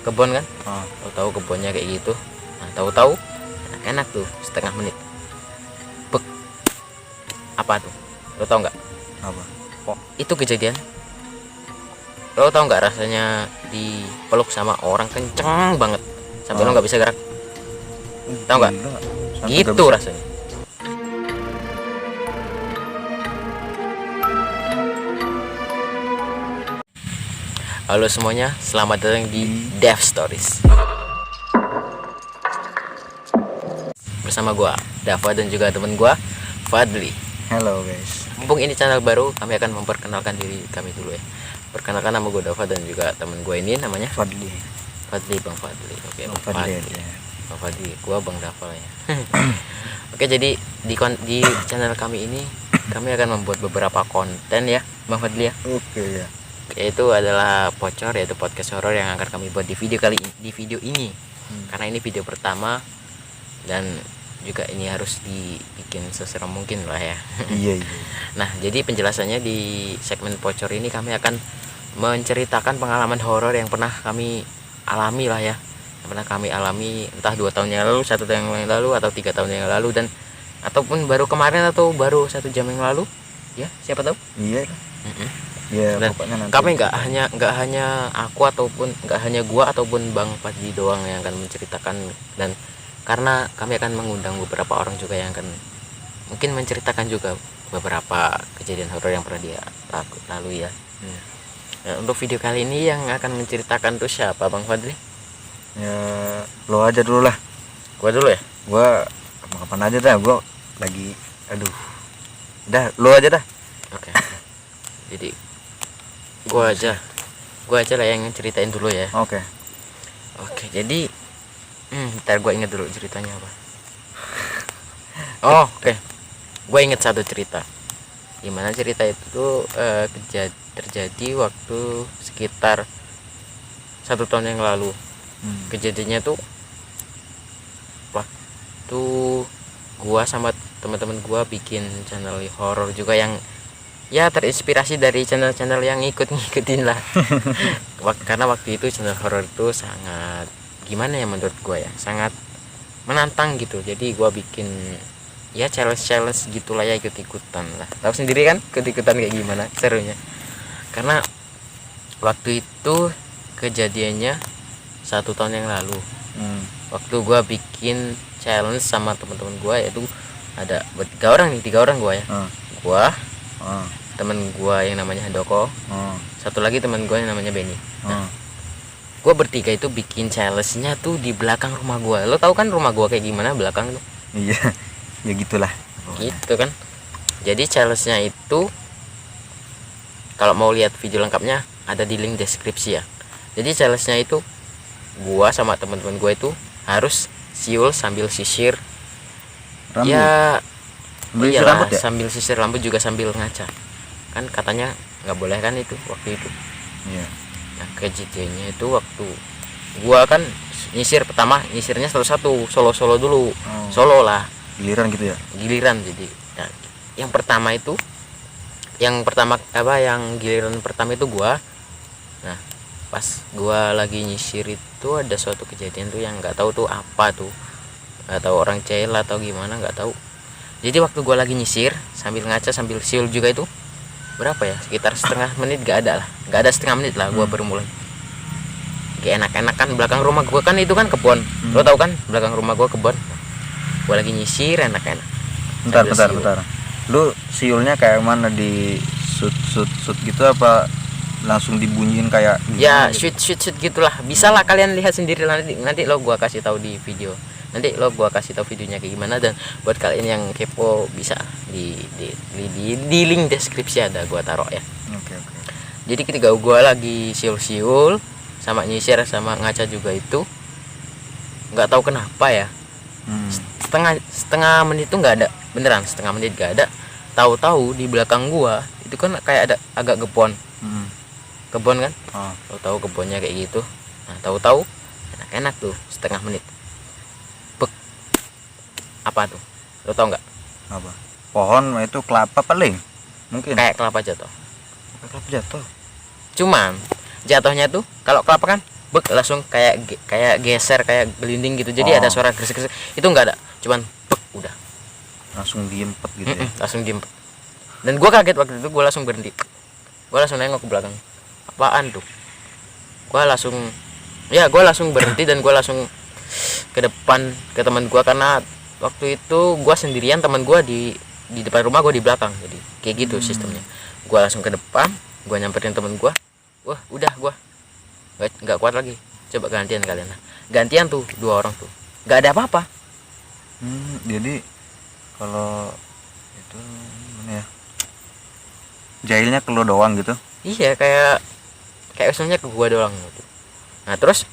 kebun kan. Tahu-tahu kebunnya kayak gitu. Nah, tahu-tahu enak tuh setengah menit. Bek. Apa tuh? Lo tau nggak? Apa? Itu kejadian. Lo tau nggak rasanya dipeluk sama orang kenceng banget sampai lo nggak bisa gerak? Tau nggak? Gitu rasanya. Halo semuanya, selamat datang di Dev Stories. Bersama gua, Dava, dan juga temen gua, Fadli. Halo guys. Mumpung ini channel baru, kami akan memperkenalkan diri kami dulu ya. Perkenalkan, nama gua Dava dan juga temen gua ini namanya Fadli. Bang Fadli. Oke, Bang Fadli. Fadli. Bang Fadli, gua Bang Dava ya. Oke, jadi di channel kami ini kami akan membuat beberapa konten ya, Bang Fadli ya. Oke ya. Yaitu adalah Pocor, yaitu podcast horor yang akan kami buat di video ini. Karena ini video pertama dan juga ini harus dibikin seseram mungkin lah ya. Iya. Nah, jadi penjelasannya di segmen Pocor ini kami akan menceritakan pengalaman horor yang pernah kami alami lah ya. Yang pernah kami alami entah 2 tahun yang lalu, 1 tahun yang lalu, atau 3 tahun yang lalu, dan ataupun baru kemarin atau baru 1 jam yang lalu. Ya, siapa tahu? Iya. Ya, Dan pokoknya nanti kami nggak hanya aku ataupun nggak hanya gua ataupun Bang Fadli doang yang akan menceritakan, dan karena kami akan mengundang beberapa orang juga yang akan mungkin menceritakan juga beberapa kejadian horor yang pernah dia lalui ya. Nah, untuk video kali ini yang akan menceritakan tuh siapa, Bang Fadli? ya lo aja dulu lah. Gua dulu ya. Gua kapan aja dah, gua lagi udah lo aja dah. Oke. Jadi gua aja lah yang ceritain dulu ya. Oke. Jadi ntar gua inget dulu ceritanya apa. Oh, oke. Gua inget satu cerita. Gimana cerita itu tuh terjadi waktu sekitar 1 tahun yang lalu. Kejadiannya tuh waktu gua sama teman-teman gua bikin channel horor juga yang ya terinspirasi dari channel-channel yang ngikutin lah. Karena waktu itu channel horor itu sangat gimana ya menurut gua ya, sangat menantang gitu. Jadi gua bikin ya challenge gitulah ya, ikut-ikutan lah. Tahu sendiri kan ikut-ikutan kayak gimana serunya. Karena waktu itu kejadiannya 1 tahun yang lalu. Waktu gua bikin challenge sama teman-teman gua, yaitu ada 3 orang gua ya. Gua, temen gua yang namanya Handoko, satu lagi teman gua yang namanya Benny. Nah, gua bertiga itu bikin challenge-nya tuh di belakang rumah gua. Lo tau kan rumah gua kayak gimana belakang tuh? Iya. Ya gitulah. Gitu kan. Jadi challenge-nya itu kalau mau lihat video lengkapnya ada di link deskripsi ya. Jadi challenge-nya itu gua sama teman-teman gua itu harus siul sambil sisir Rambut. Ya iyalah, rambut ya? Sambil sisir rambut juga sambil ngaca. Kan katanya nggak boleh kan itu waktu itu. Iya. Nah, kejadiannya itu waktu gua kan nyisirnya satu-satu, solo dulu. Solo lah, Giliran gitu ya. giliran. Jadi nah, yang giliran pertama itu gua. Nah, pas gua lagi nyisir itu ada suatu kejadian tuh yang nggak tahu tuh apa tuh, nggak tahu orang cel atau gimana, nggak tahu. Jadi waktu gua lagi nyisir sambil ngaca sambil siul juga itu berapa ya, sekitar setengah menit, nggak ada setengah menit lah gua baru mulai kayak enak-enak kan. Belakang rumah gua kan itu kan kebun. Lo tau kan belakang rumah gua kebun. Gua lagi nyisir enak-enak. Bentar. Lu siulnya kayak mana, di shoot gitu apa langsung dibunyiin kayak Ya gitu? shoot gitulah. Bisa lah kalian lihat sendiri nanti lo gua kasih tahu di video. Nanti lo gua kasih tahu videonya kayak gimana, dan buat kalian yang kepo bisa di link deskripsi ada gua taruh ya. Oke. Jadi ketika gua lagi siul sama nyisir sama ngaca juga itu, nggak tahu kenapa ya, setengah menit itu nggak ada, beneran setengah menit nggak ada. Tahu-tahu di belakang gua itu kan kayak ada agak kebun kan. Tahu kebunnya kayak gitu. Nah, tahu-tahu enak tuh setengah menit. Bek. Apa tuh? Lo tau nggak? Apa? Pohon itu kelapa paling mungkin. Kayak kelapa jatuh. Kelapa jatuh. Cuman jatuhnya tuh kalau kelapa kan bek langsung kayak geser, kayak gelinding gitu. Jadi ada suara gresek-gresek. Itu enggak ada, cuman bek udah. Langsung diempet gitu ya. Langsung diem. Dan gue kaget waktu itu, gue langsung berhenti. Gue langsung nengok ke belakang. Apaan tuh? Gue langsung berhenti dan gue langsung ke depan ke teman gue, karena waktu itu gue sendirian, teman gue di depan rumah, gue di belakang. Jadi kayak gitu sistemnya. Gue langsung ke depan, gue nyamperin teman gue. Wah udah, gue nggak kuat lagi, coba gantian kalian. Nah, gantian tuh 2 orang tuh, nggak ada apa-apa. Jadi kalau itu gimana ya, jahilnya ke lo doang gitu. Iya, kayak usulnya ke gua doang gitu. Nah terus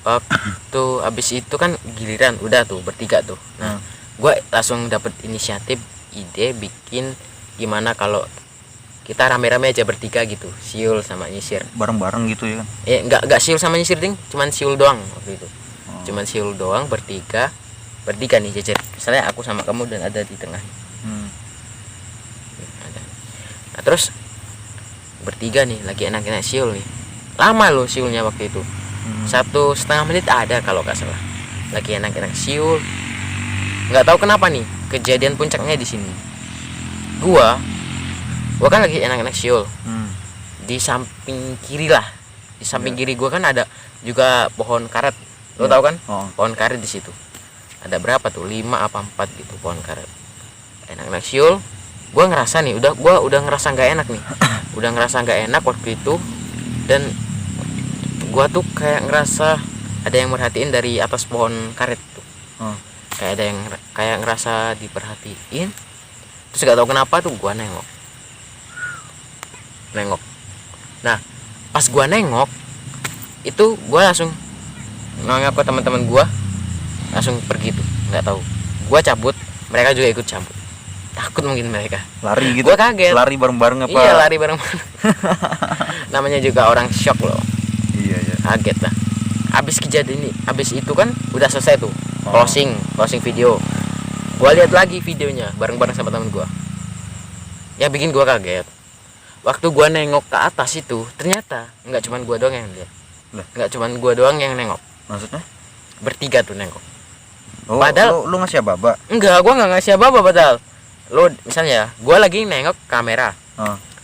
waktu abis itu kan giliran udah tuh bertiga tuh. Nah gua langsung dapet inisiatif, ide bikin gimana kalau kita rame-rame aja bertiga gitu, siul sama nyisir Bareng-bareng gitu ya kan. nggak siul sama nyisir ding, cuman siul doang waktu itu. Cuman siul doang, bertiga nih jajar, misalnya aku sama kamu dan ada di tengah. Nah terus bertiga nih lagi enak-enak siul nih, lama loh siulnya waktu itu, 1,5 menit ada kalau nggak salah. Lagi enak-enak siul, nggak tahu kenapa nih kejadian puncaknya di sini. Gua kan lagi enak-enak siul. Di samping kiri lah, di samping kiri gua kan ada juga pohon karet. Lo tau kan? Pohon karet di situ. Ada berapa tuh? 5 apa 4 gitu pohon karet. Enak-enak siul. Gua ngerasa nih, gua udah ngerasa nggak enak nih. Udah ngerasa nggak enak waktu itu, dan gua tuh kayak ngerasa ada yang merhatiin dari atas pohon karet tuh. Kayak ada yang kayak ngerasa diperhatiin. Terus gak tahu kenapa tuh gua nengok. Nah pas gua nengok itu, gua langsung nganggap ke teman-teman gua, langsung pergi tuh, nggak tahu. Gua cabut, mereka juga ikut cabut, takut mungkin mereka lari gitu. Gua kaget, lari bareng-bareng apa? Iya lari bareng. Namanya juga orang shock loh. Iya kaget lah. Abis kejadian ini, abis itu kan udah selesai tuh, closing video. Gua lihat lagi videonya bareng-bareng sama teman gua. Ya bikin gua kaget, waktu gua nengok ke atas itu ternyata nggak cuman gua doang yang lihat. Nggak cuman gua doang yang nengok. Maksudnya? Bertiga tuh nengok. Padahal lu ngasih apa? Enggak, gua nggak ngasih apa-apa. Padahal lo misalnya gua lagi nengok kamera,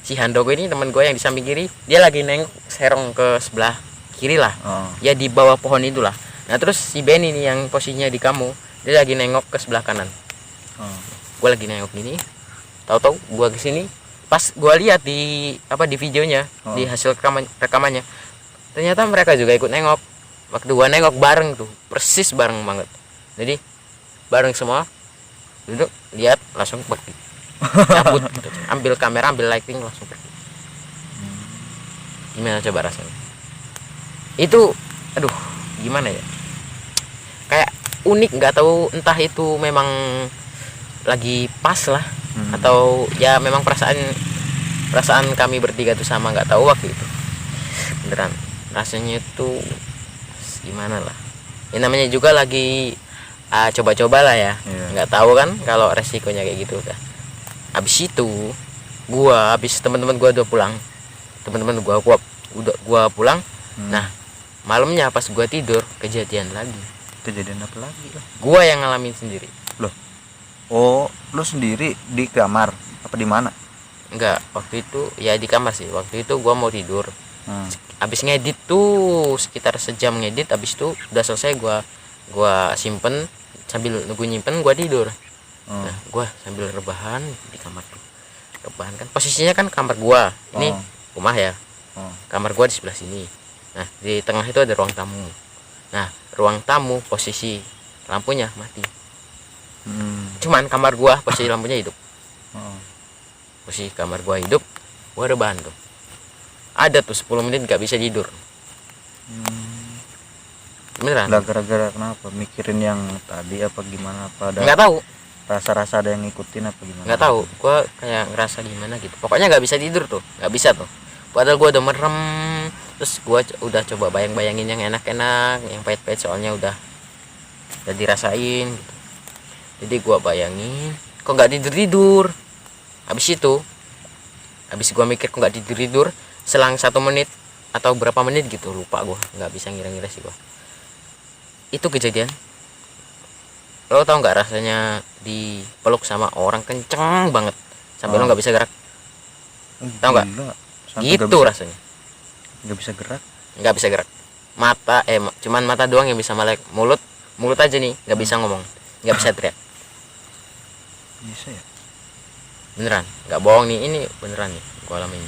si Handoko ini teman gua yang di samping kiri, dia lagi nengok serong ke sebelah kiri lah, ya di bawah pohon itulah. Nah terus si Benny nih yang posisinya di kamu, dia lagi nengok ke sebelah kanan. Gua lagi nengok gini, tahu-tahu gua kesini, pas gua lihat di videonya, di hasil rekamannya, ternyata mereka juga ikut nengok. Waktu gua nengok bareng tuh, persis bareng banget. Jadi bareng semua, duduk, lihat, langsung pergi, cabut gitu. Ambil kamera, ambil lighting, langsung pergi. Gimana coba rasanya? Itu aduh gimana ya, kayak unik, nggak tahu entah itu memang lagi pas lah, atau ya memang perasaan kami bertiga tuh sama, nggak tahu waktu itu. Beneran rasanya itu gimana lah ya, namanya juga lagi coba-coba lah ya. Nggak tahu kan kalau resikonya kayak gitu. Udah habis itu habis teman-teman gua udah pulang, gua pulang. Nah malamnya pas gua tidur, kejadian lagi. Kejadian apa lagi? Gua yang ngalamin sendiri. Loh, oh lu sendiri di kamar apa di mana? Enggak, waktu itu ya di kamar sih. Waktu itu gua mau tidur, habis ngedit tuh sekitar sejam ngedit. Habis itu udah selesai, gua simpen, sambil nunggu nyimpen gua tidur. Nah gua sambil rebahan di kamar tuh. Rebahan kan posisinya kan kamar gua ini rumah ya. Kamar gua di sebelah sini. Nah di tengah itu ada ruang tamu. Nah ruang tamu posisi lampunya mati. Cuman kamar gua posisi lampunya hidup. Posisi kamar gua hidup, gua rebahan tuh. Ada tuh 10 menit gak bisa tidur. Beneran? Lah gara-gara kenapa? Mikirin yang tadi apa gimana? Apa ada? Nggak tahu. Rasa-rasa ada yang ngikutin apa gimana? Nggak tahu. Gua kayak ngerasa gimana gitu. Pokoknya nggak bisa tidur tuh, nggak bisa tuh. Padahal gua udah merem. Terus gua udah coba bayangin yang enak-enak, yang pahit-pahit soalnya udah dirasain gitu. Jadi gua bayangin, kok nggak tidur. Habis gua mikir kok nggak tidur. Selang 1 menit atau berapa menit gitu, lupa gua, nggak bisa ngira-ngira sih gua. Itu kejadian, lo tau nggak rasanya dipeluk sama orang kenceng banget sampai lo nggak bisa gerak, tau nggak? Gila. Sampai Gitu rasanya, nggak bisa gerak. nggak bisa gerak, mata cuman mata doang yang bisa melek, mulut aja nih nggak bisa ngomong, nggak bisa teriak. Bisa ya? Beneran nggak bohong nih, ini beneran nih gua alamin.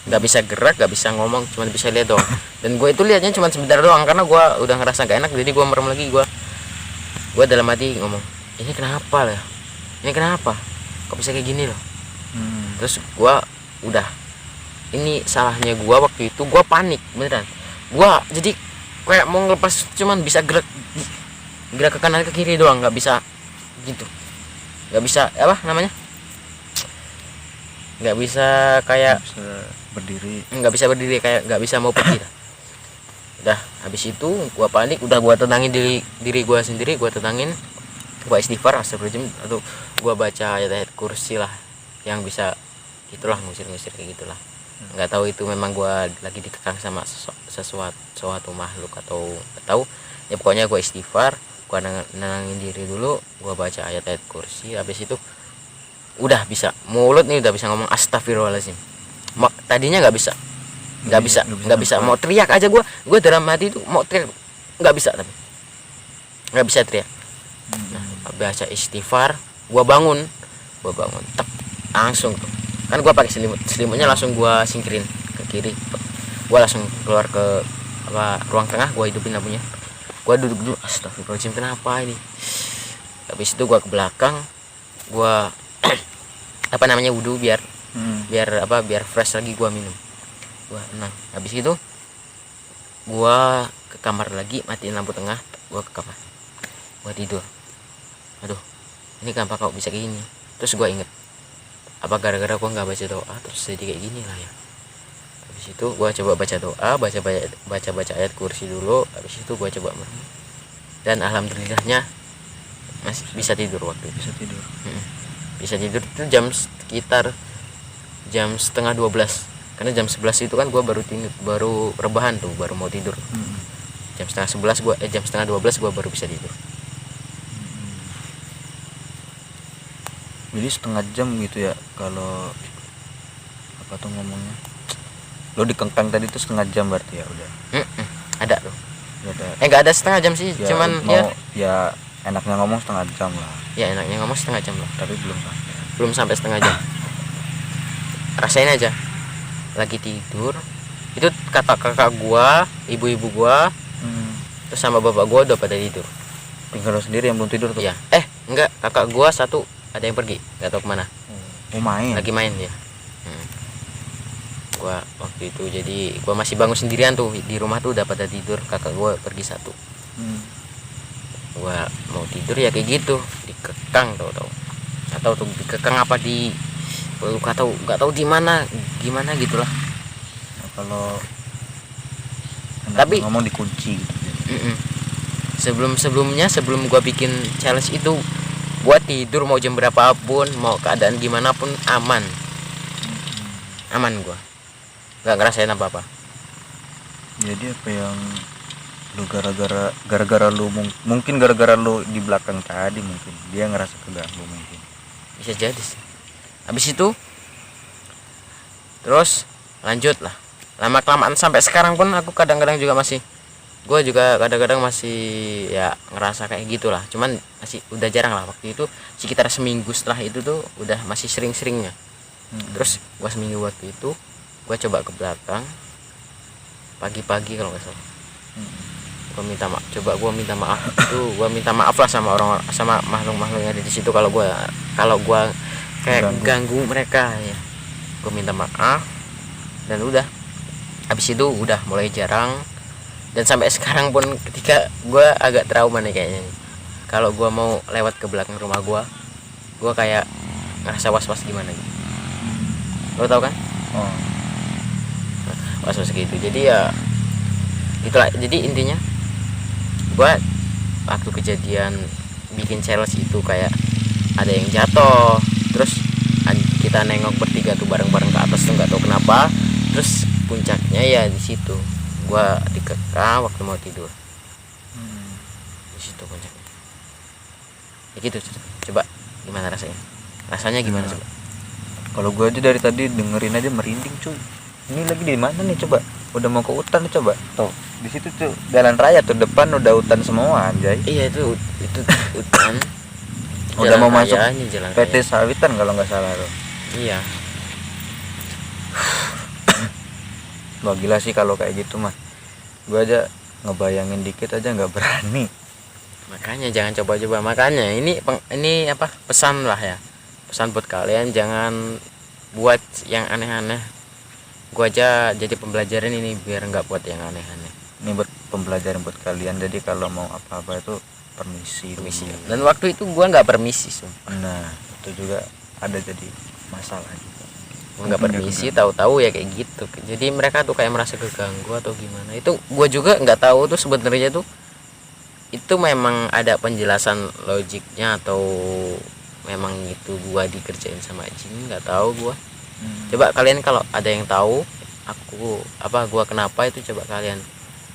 Nggak bisa gerak, nggak bisa ngomong, cuma bisa lihat doang. Dan gue itu lihatnya cuma sebentar doang karena gue udah ngerasa gak enak, jadi gue merem lagi. Gue dalam hati ngomong, ini kenapa lah, ini kenapa kok bisa kayak gini loh. Terus gue udah, ini salahnya gue waktu itu, gue panik beneran. Gue jadi kayak mau ngelepas, cuman bisa gerak ke kanan ke kiri doang, nggak bisa gitu, nggak bisa apa namanya, nggak bisa kayak nggak bisa berdiri, kayak nggak bisa mau pergi. Udah habis itu gua panik, udah gua tenangin diri gua sendiri, gua tenangin, gua istighfar astagfirullahaladzim, atau gua baca ayat-ayat kursi lah yang bisa gitulah, ngusir kayak gitulah. Nggak tahu itu memang gua lagi dikekang sama suatu makhluk atau nggak tahu ya, pokoknya gua istighfar, gua nenangin diri dulu, gua baca ayat-ayat kursi. Habis itu udah bisa, mulut nih udah bisa ngomong astagfirullahaladzim. Tadinya nggak bisa mau teriak aja, gue dalam hati itu mau teriak nggak bisa, tapi nggak bisa teriak. Nah, baca istighfar, gue bangun tek, langsung tuh kan gue pakai selimutnya langsung gue singkirin ke kiri, gue langsung keluar ke ruang tengah, gue hidupin lampunya, gue duduk dulu, astagfirullahaladzim kenapa ini. Habis itu gue ke belakang, gue wudhu biar fresh lagi, gua minum, gua tenang. Habis itu gua ke kamar lagi, matiin lampu tengah, gua ke kamar, gua tidur. Aduh, ini kenapa kok bisa kayak gini? Terus gua inget, apa gara-gara gua nggak baca doa terus jadi kayak gini lah ya. Habis itu gua coba baca doa, baca ayat kursi dulu. Habis itu gua coba merem, dan alhamdulillahnya masih bisa tidur waktu itu. Bisa tidur itu sekitar jam setengah 12, karena jam 11 itu kan gue baru rebahan tuh, baru mau tidur. Jam setengah 12 gue baru bisa tidur. Jadi setengah jam gitu ya, kalau apa tuh ngomongnya, lo dikengkang tadi tuh setengah jam berarti ya udah. Ada tuh, ada. nggak ada setengah jam sih, Ya, cuman ya enaknya ngomong setengah jam lah. Ya enaknya ngomong setengah jam lah, tapi belum sampai setengah jam. Rasain aja lagi tidur itu, kata kakak gua, ibu-ibu gua, terus sama bapak gua udah pada tidur, tinggal lo sendiri yang belum tidur tuh. ya enggak, kakak gua satu ada yang pergi nggak tahu kemana. Lagi main ya. Gua waktu itu jadi gua masih bangun sendirian tuh di rumah tuh, udah pada tidur, kakak gua pergi satu. Gua mau tidur ya kayak gitu, dikekang atau tuh dikekang apa di nggak tahu di mana gimana gitulah. Kalau tapi ngomong dikunci gitu. sebelum gua bikin challenge itu, gua tidur mau jam berapapun, mau keadaan gimana pun aman. Gua nggak ngerasain apa-apa. Jadi apa yang lu gara-gara lu mungkin gara-gara lu di belakang tadi, mungkin dia ngerasa keganggu, mungkin bisa jadi sih. Habis itu terus lanjut lah, lama kelamaan sampai sekarang pun aku kadang-kadang juga masih, gue juga kadang-kadang masih ya ngerasa kayak gitulah, cuman masih udah jarang lah. Waktu itu sekitar seminggu setelah itu tuh udah masih sering-seringnya. Terus gue seminggu waktu itu gue coba ke belakang pagi-pagi kalau nggak salah, gue minta maaf itu, gue minta maaf lah sama makhluk-makhluk yang ada di situ kalau gue kayak ganggu mereka ya. Gue minta maaf, dan udah habis itu udah mulai jarang. Dan sampai sekarang pun ketika gue agak trauma nih kayaknya, kalau gue mau lewat ke belakang rumah gue kayak ngerasa was-was gimana gitu. Lo tau kan? Was-was gitu. Jadi ya itulah, jadi intinya gue waktu kejadian bikin challenge itu kayak ada yang jatuh, terus kita nengok bertiga tuh bareng-bareng ke atas tuh, nggak tahu kenapa. Terus puncaknya ya di situ gua dikekang waktu mau tidur. Di situ puncaknya ya gitu. Coba gimana rasanya gimana Nah, coba? kalau gua aja dari tadi dengerin aja merinding cuy. Ini lagi di mana nih coba? Udah mau ke hutan nih coba. Tuh, di situ tuh jalan raya tuh depan udah hutan semua anjay. Iya itu hutan. Udah Jalan mau masuk raya, ini jalan PT raya. Sawitan kalau nggak salah tuh. Iya. Wah gila sih kalau kayak gitu mah. Gua aja ngebayangin dikit aja nggak berani. Makanya jangan coba-coba. Makanya ini apa pesan lah ya. Pesan buat kalian, jangan buat yang aneh-aneh. Gua aja jadi pembelajaran ini biar nggak buat yang aneh-aneh. Ini buat pembelajaran buat kalian. Jadi kalau mau apa-apa itu permisi Permisi. dulu. Dan waktu itu gua nggak permisi, sumpah. Nah itu juga ada jadi masalah juga. Gua nggak permisi, tahu-tahu ya kayak gitu. Jadi mereka tuh kayak merasa keganggu atau gimana. Itu gua juga nggak tahu tuh sebenarnya tuh itu memang ada penjelasan logiknya atau memang itu gua dikerjain sama jin, nggak tahu gua. Coba kalian kalau ada yang tahu gua kenapa itu, coba kalian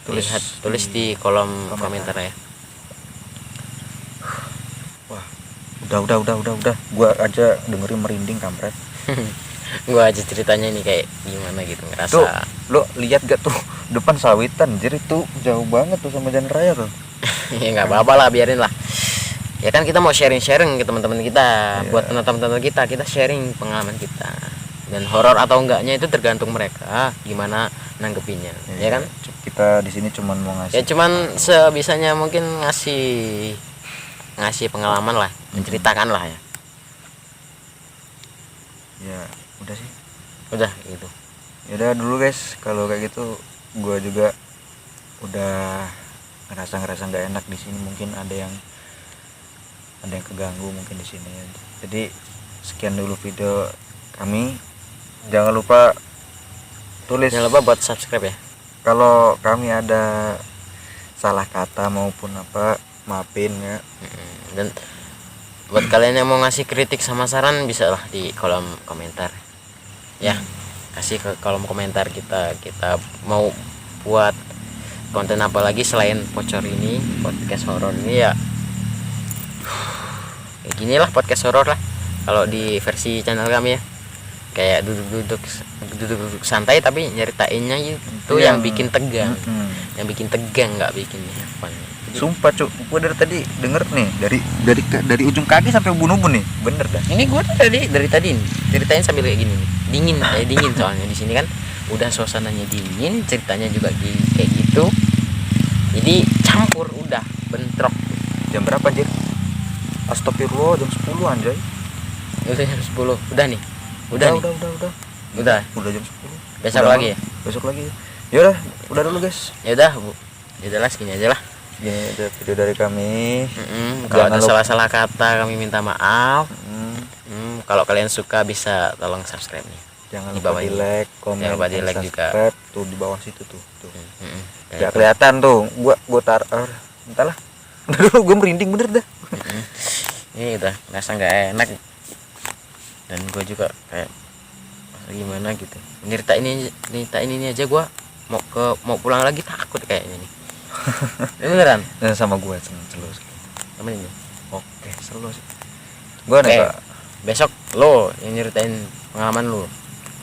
tulis di kolom komentar ya. Wah udah gua aja dengerin merinding kampret. Gua aja ceritanya ini kayak gimana gitu, ngerasa. Tuh lo lihat gak tuh depan Sawitan, jadi tuh jauh banget tuh sama jalan raya tuh. Ya nggak apa-apa lah, biarin lah. Ya kan kita mau sharing-sharing ke teman-teman kita, buat teman-teman kita sharing pengalaman kita. Dan horor atau enggaknya itu tergantung mereka gimana nanggepinnya, ya kan? Kita di sini cuman mau ngasih. Ya cuman sebisanya mungkin ngasih pengalaman lah, menceritakan lah ya. Ya udah sih. Udah gitu. Ya udah dulu guys, kalau kayak gitu gua juga udah ngerasa nggak enak di sini. Mungkin ada yang keganggu mungkin di sini. Jadi sekian dulu video kami. Jangan lupa buat subscribe ya. Kalau kami ada salah kata maupun apa, maafin ya. Dan buat kalian yang mau ngasih kritik sama saran, bisa lah di kolom komentar ya. Kasih ke kolom komentar, kita mau buat konten apa lagi selain pocor ini, podcast horor ini ya. Kayak gini lah podcast horor lah kalau di versi channel kami ya. Kayak duduk santai tapi nyeritainnya itu yang bikin tegang. Yang bikin tegang, nggak bikin fun. Sumpah cuk, gua dari tadi denger nih dari ujung kaki sampai ubun-ubun nih, bener dah. Ini gua dari tadi nih, ceritain sambil kayak gini nih. Dingin soalnya di sini kan udah suasananya dingin, ceritanya juga kayak gitu. Jadi campur, udah bentrok. Jam berapa anjir? Astagfirullah, jam 10 anjay. Udah jam 10. Udah nih. Udah Jam 10. Besok Udah lagi ya? Besok lagi. Ya udah dulu guys. Ya udah, Bu. Ya udahlah, segini aja lah. Gini aja video dari kami. Kalau ada salah-salah kata kami minta maaf. Kalau kalian suka bisa tolong subscribe nih. Jangan Di lupa bawah di ini. like, komen, Jangan lupa di dan like juga. subscribe tuh di bawah situ tuh. Kayak Gak kelihatan tuh. Gua taruh. Entahlah. Udah dulu, gua merinding bener dah. Ini udah ngerasa nggak enak. Dan gue juga kayak gimana gitu. Nyeritain ini aja gue mau pulang lagi takut kayaknya nih. Ini beneran. Nah, sama gua selalu. Temen ini. Oke, selalu sih. Gua nih, Besok lo yang nyeritain pengalaman lo.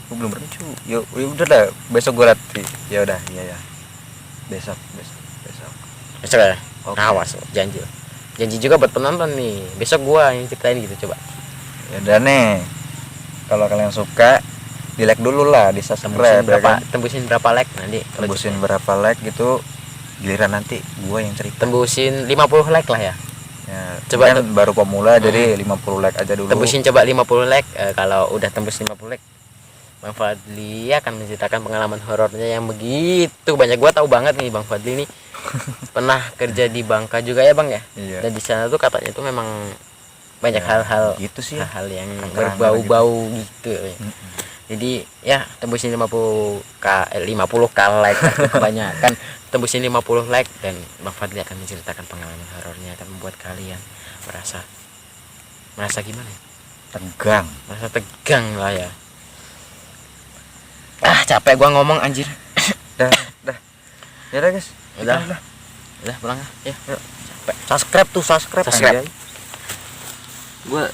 gua belum pernah cu. Ya udah lah, besok gua latih. Ya udah, iya ya. Besok. Besok ya. Oke. Awas, janji juga buat penonton nih. Besok gua yang ceritain gitu, coba. Ya udah nih. Kalau kalian suka, di like dulu lah, di subscribe. Tembusin berapa like nanti? Tembusin berapa like gitu. Giliran nanti gua yang cerita. Tembusin 50 like lah ya. Ya, Coba kan baru pemula jadi 50 like aja dulu. Tembusin coba 50 like. Kalau udah tembus 50 like, Bang Fadli akan menceritakan pengalaman horornya yang begitu banyak. Gua tahu banget nih Bang Fadli nih pernah kerja di Bangka juga ya Bang ya. Iya. Dan di sana tuh katanya tuh memang banyak hal-hal gitu sih. hal-hal yang Angker-angker berbau-bau gitu ya. Jadi ya tembusin 50k like kebanyakan. Tembusin 50 like dan Bang Fadli akan menceritakan pengalaman horornya, akan membuat kalian merasa gimana? Tegang. Merasa tegang lah ya. Capek gua ngomong anjir. Dah. Ya udah guys. Udah. Udah. Udah pulang ah. Ya. Subscribe tuh, subscribe. Subscribe. Anjay. Gua